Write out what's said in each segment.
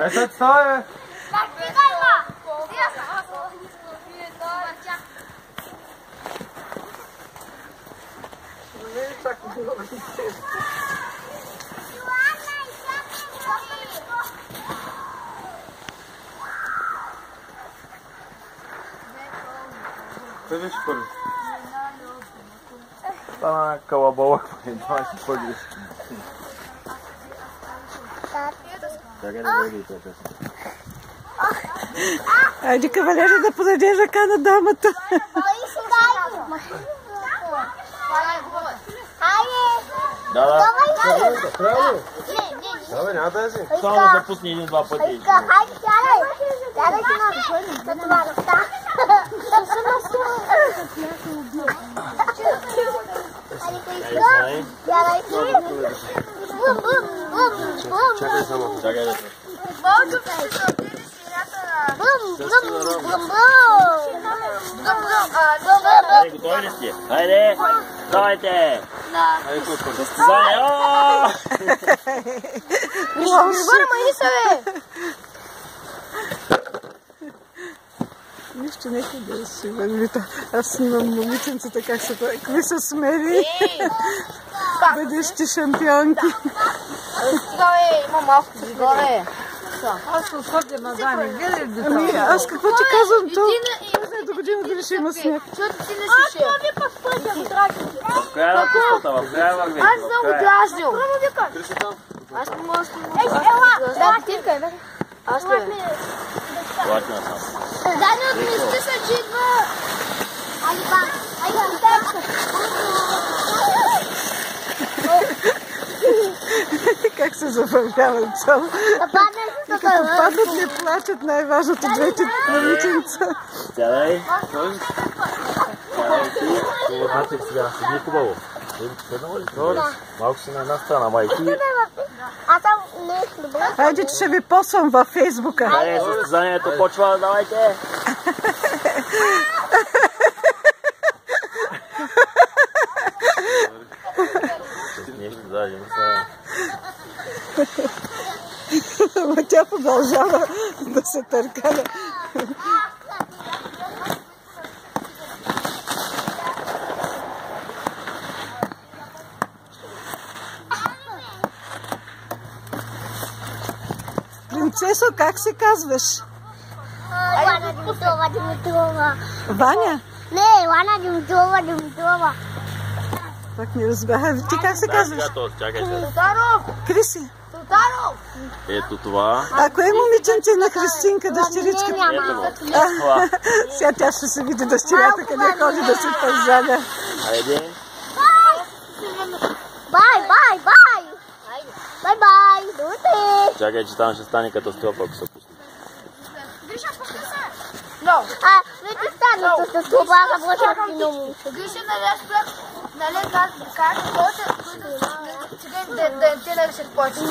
Сега става, Ти виж първи. Стана калабалък, това ще пъгнеш. Чакай да види това песен. Айде, кавалери, да подаде ръка на дамата. Да. Давай, няма да си. Само да пусни един-два пъти. Хайде, сядай си на това ръста. Чакай само. Чакай да се. Хайде, готови ли сте? Хайде! Давайте! Хайде, купа. Състезание! Нищо не е да си вървита. Аз снимам момиченцата какви са смели. Бъдещи шампионки. Има малко горе. Аз ще отходя на Дани. Гледай деца. Ами, аз какво ти казвам то? Не знае до година дали ще има сняг. Защото ти не си шел. В края на пустата, в края върви. Аз съм го дразнил. Аз не мога да снимам. Ела! Тирка, бе. Аз не. Плати на сам. Дани от мисля се, че идва. Алибан. Как се забавляват само. Като падат не плачат, най-важното двете момиченца. Сядай. Сядай ти. Матик сега, седи хубаво. Седнала ли? Малко си на една страна, майки. Аз съм не добре. Хайде, че ще ви посвам във Фейсбука. Хайде, състезанието почва, давайте. Нищо, даже не са. Ама тя продължава да се търкаля. Принцесо, как се казваш? Ваня Димитрова. Ваня? Не, Ваня Димитрова. Пак не разбрах. Ти как се казваш? Чакай се. Криси. Ето това. А кое е момиченце на Христинка, дъщеричка? Ето го. Това. Сега тя ще се види дъщерята, къде ходи да се пазаля. Хайде. Бай! Дойте! Чакай, че там ще стане катастрофа, ако се пусне. Вече стана с това, работя в кино. Гриша, нали аз кажа, че да се почне.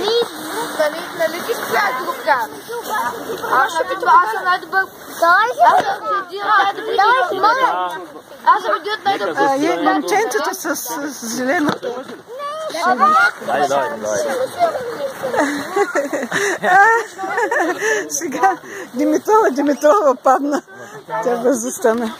Нали ти спря друг гад? Аз съм най-добър. Аз съм един от най-добър. Момченцето с зеленото. Давай. Сега Димитрова падна. Тя бързо стана.